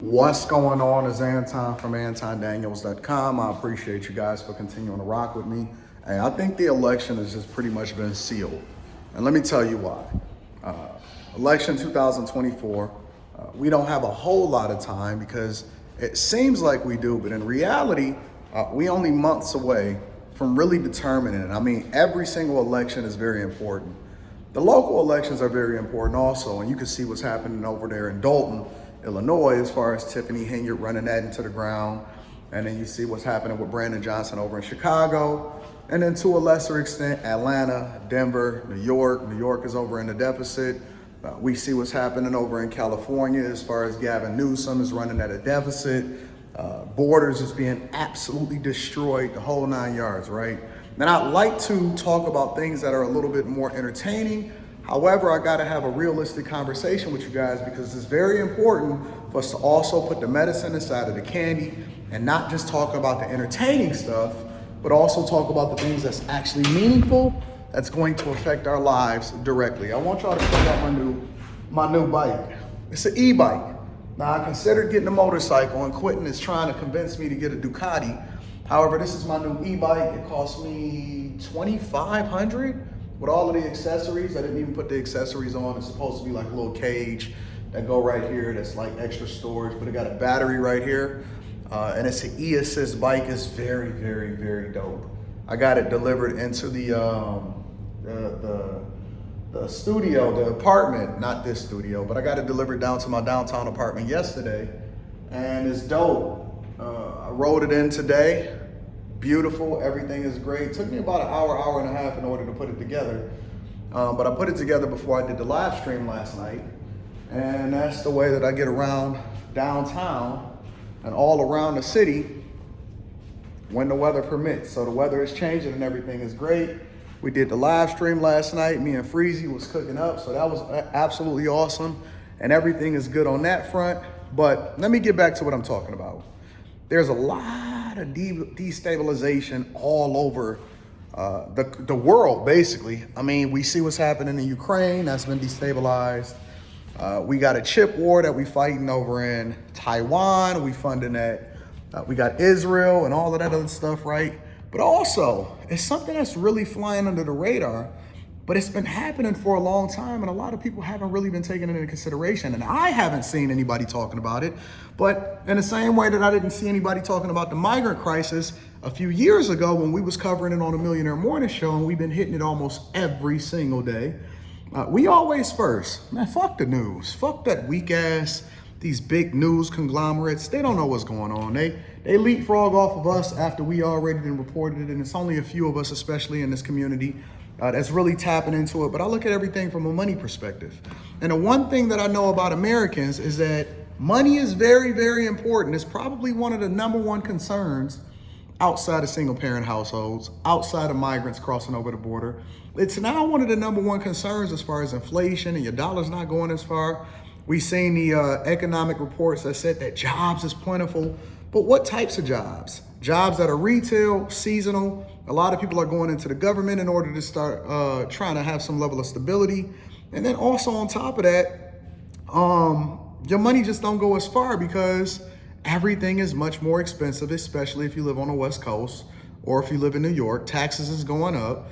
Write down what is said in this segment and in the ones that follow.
What's going on? Is Anton from antondaniels.com. I appreciate you guys for continuing to rock with me. And I think the election has just pretty much been sealed. And let me tell you why. Election 2024, we don't have a whole lot of time because it seems like we do, but in reality, we only months away from really determining it. I mean, every single election is very important. The local elections are very important also, and you can see what's happening over there in Dalton, Illinois, as far as Tiffany Henyard running that into the ground. And then you see what's happening with Brandon Johnson over in Chicago. And then to a lesser extent, Atlanta, Denver, New York. New York is over in the deficit. We see what's happening over in California as far as Gavin Newsom is running at a deficit. Borders is being absolutely destroyed, the whole 9 yards, right? And I'd like to talk about things that are a little bit more entertaining. However, I gotta have a realistic conversation with you guys because it's very important for us to also put the medicine inside of the candy and not just talk about the entertaining stuff, but also talk about the things that's actually meaningful, that's going to affect our lives directly. I want y'all to check out my new bike. It's an e-bike. Now, I considered getting a motorcycle, and Quentin is trying to convince me to get a Ducati. However, this is my new e-bike. It cost me $2,500 with all of the accessories. I didn't even put the accessories on. It's supposed to be like a little cage that go right here that's like extra storage, but it got a battery right here. And it's an e-assist bike. It's very, very, very dope. I got it delivered into the studio, the apartment, not this studio, but I got it delivered down to my downtown apartment yesterday, and it's dope. I rode it in today. Beautiful, everything is great. Took me about an hour and a half in order to put it together. But I put it together before I did the live stream last night. And that's the way that I get around downtown and all around the city when the weather permits. So the weather is changing and everything is great. We did the live stream last night. Me and Freezy was cooking up, so that was absolutely awesome. And everything is good on that front. But let me get back to what I'm talking about. There's a lot of destabilization all over the world, basically. I mean, we see what's happening in Ukraine. That's been destabilized. We got a chip war that we fighting over in Taiwan. We funding that. We got Israel and all of that other stuff, right? But also, it's something that's really flying under the radar, but it's been happening for a long time, and a lot of people haven't really been taking it into consideration, and I haven't seen anybody talking about it. But in the same way that I didn't see anybody talking about the migrant crisis a few years ago when we was covering it on the Millionaire Morning Show, and we've been hitting it almost every single day, we always first. Man, fuck the news. Fuck that weak ass, these big news conglomerates. They don't know what's going on. They leapfrog off of us after we already been reported it, and it's only a few of us, especially in this community, that's really tapping into it. But I look at everything from a money perspective. And the one thing that I know about Americans is that money is very, very important. It's probably one of the #1 concerns outside of single parent households, outside of migrants crossing over the border. It's now one of the #1 concerns as far as inflation and your dollar's not going as far. We've seen the economic reports that said that jobs is plentiful, but what types of jobs? Jobs that are retail, seasonal. A lot of people are going into the government in order to start trying to have some level of stability. And then also on top of that, your money just don't go as far because everything is much more expensive, especially if you live on the West Coast or if you live in New York. Taxes is going up.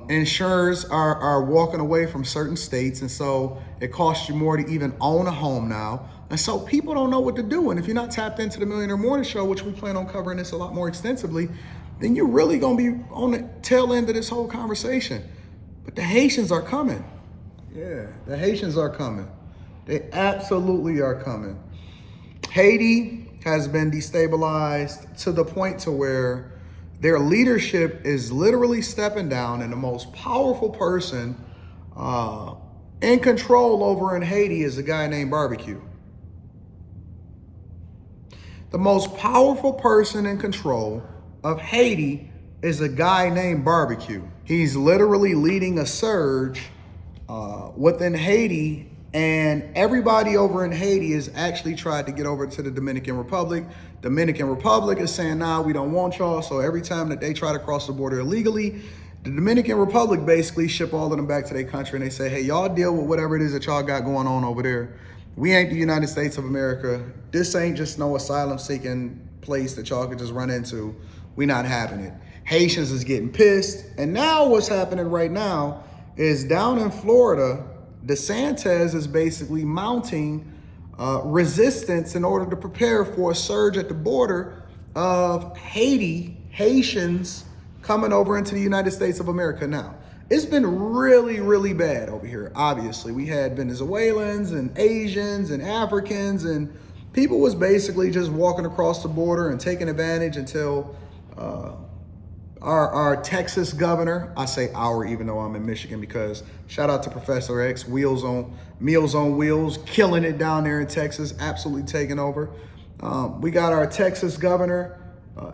Insurers are walking away from certain states, and so it costs you more to even own a home now. And so people don't know what to do. And if you're not tapped into the Millionaire Morning Show, which we plan on covering this a lot more extensively, then you're really gonna be on the tail end of this whole conversation. But the Haitians are coming. Yeah, the Haitians are coming. They absolutely are coming. Haiti has been destabilized to the point to where their leadership is literally stepping down, and the most powerful person in control over in Haiti is a guy named Barbecue. The most powerful person in control of Haiti is a guy named Barbecue. He's literally leading a surge within Haiti, and everybody over in Haiti has actually tried to get over to the Dominican Republic. Dominican Republic is saying, nah, we don't want y'all. So every time that they try to cross the border illegally, the Dominican Republic basically ship all of them back to their country, and they say, hey, y'all deal with whatever it is that y'all got going on over there. We ain't the United States of America. This ain't just no asylum seeking place that y'all could just run into. We not having it. Haitians is getting pissed. And now what's happening right now is down in Florida, DeSantis is basically mounting resistance in order to prepare for a surge at the border of Haitians coming over into the United States of America. Now, it's been really, really bad over here. Obviously, we had Venezuelans and Asians and Africans, and people was basically just walking across the border and taking advantage until our Texas governor, I say our, even though I'm in Michigan, because shout out to Professor X, Meals on Wheels, killing it down there in Texas, absolutely taking over. We got our Texas governor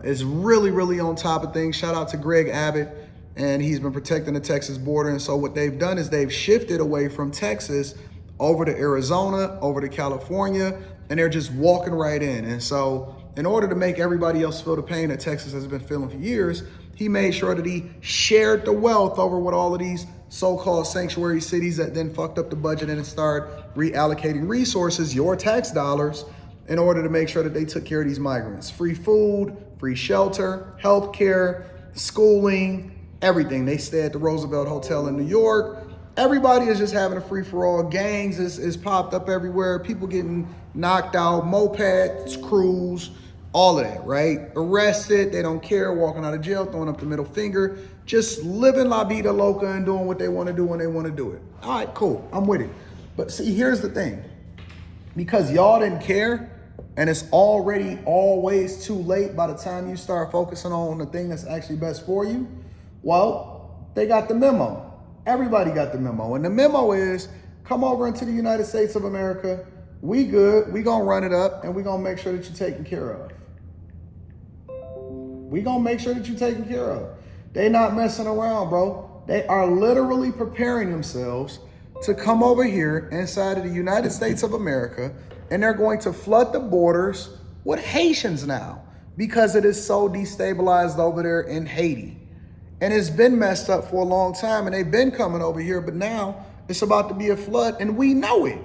is really, really on top of things. Shout out to Greg Abbott, and he's been protecting the Texas border. And so what they've done is they've shifted away from Texas over to Arizona, over to California, and they're just walking right in. And so in order to make everybody else feel the pain that Texas has been feeling for years, he made sure that he shared the wealth over with all of these so-called sanctuary cities that then fucked up the budget and started reallocating resources, your tax dollars, in order to make sure that they took care of these migrants. Free food, free shelter, healthcare, schooling, everything. They stay at the Roosevelt Hotel in New York. Everybody is just having a free-for-all. Gangs is popped up everywhere. People getting knocked out, mopeds, crews, all of that, right? Arrested, they don't care, walking out of jail, throwing up the middle finger, just living la vida loca and doing what they want to do when they want to do it. All right, cool, I'm with it. But see, here's the thing. Because y'all didn't care, and it's already always too late by the time you start focusing on the thing that's actually best for you, well, they got the memo. Everybody got the memo. And the memo is, come over into the United States of America. We good. We gonna run it up, and we gonna make sure that you're taken care of. We gonna make sure that you're taken care of. They not messing around, bro. They are literally preparing themselves to come over here inside of the United States of America, and they're going to flood the borders with Haitians now because it is so destabilized over there in Haiti. And it's been messed up for a long time, and they've been coming over here, but now it's about to be a flood, and we know it.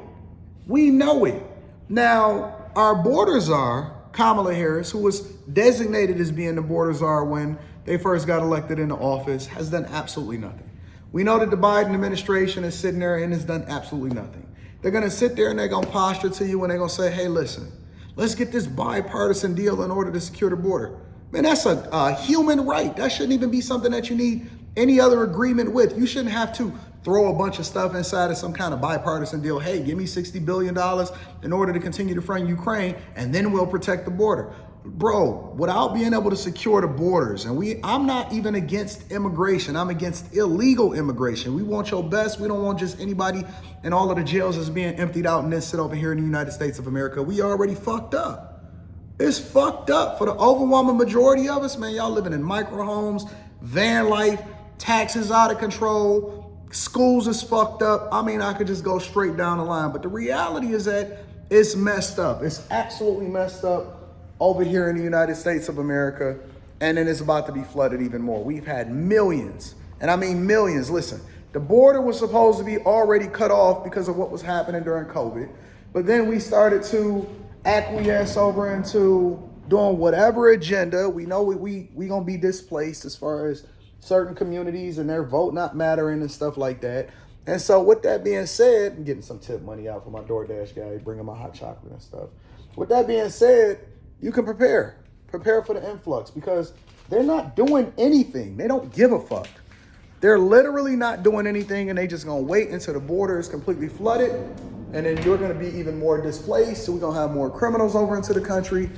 We know it. Now, our border czar, Kamala Harris, who was designated as being the border czar when they first got elected into office, has done absolutely nothing. We know that the Biden administration is sitting there and has done absolutely nothing. They're going to sit there and they're going to posture to you and they're going to say, hey, listen, let's get this bipartisan deal in order to secure the border. Man, that's a human right. That shouldn't even be something that you need any other agreement with. You shouldn't have to throw a bunch of stuff inside of some kind of bipartisan deal. Hey, give me $60 billion in order to continue to fund Ukraine, and then we'll protect the border. Bro, without being able to secure the borders, and I'm not even against immigration. I'm against illegal immigration. We want your best. We don't want just anybody in all of the jails that's being emptied out and then sit over here in the United States of America. We already fucked up. It's fucked up for the overwhelming majority of us, man. Y'all living in micro homes, van life, taxes out of control, schools is fucked up. I mean, I could just go straight down the line, but the reality is that it's messed up. It's absolutely messed up over here in the United States of America, and then it's about to be flooded even more. We've had millions, and I mean millions. Listen, the border was supposed to be already cut off because of what was happening during COVID, but then we started to acquiesce over into doing whatever agenda. We know we gonna be displaced as far as certain communities and their vote not mattering and stuff like that. And so with that being said, I'm getting some tip money out for my DoorDash guy, bringing my hot chocolate and stuff. With that being said, you can prepare for the influx because they're not doing anything. They don't give a fuck. They're literally not doing anything, and they just gonna wait until the border is completely flooded, and then you're gonna be even more displaced. So we're gonna have more criminals over into the country.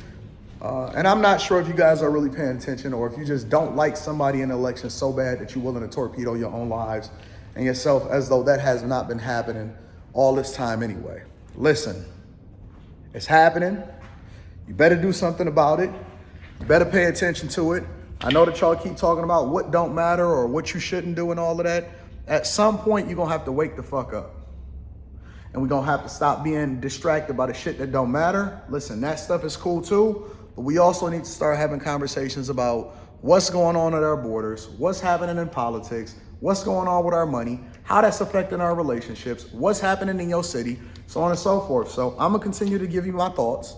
And I'm not sure if you guys are really paying attention or if you just don't like somebody in the election so bad that you're willing to torpedo your own lives and yourself as though that has not been happening all this time anyway. Listen, it's happening. You better do something about it. You better pay attention to it. I know that y'all keep talking about what don't matter or what you shouldn't do and all of that. At some point, you're gonna have to wake the fuck up. And we're gonna have to stop being distracted by the shit that don't matter. Listen, that stuff is cool too, but we also need to start having conversations about what's going on at our borders, what's happening in politics, what's going on with our money, how that's affecting our relationships, what's happening in your city, so on and so forth. So I'm gonna continue to give you my thoughts,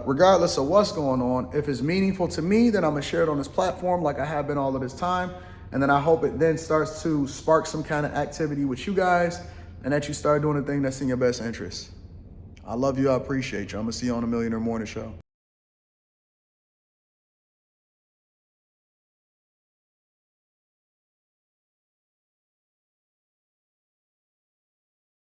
regardless of what's going on. If it's meaningful to me, then I'm gonna share it on this platform like I have been all of this time. And then I hope it then starts to spark some kind of activity with you guys and that you start doing the thing that's in your best interest. I love you, I appreciate you. I'm gonna see you on the Millionaire Morning Show.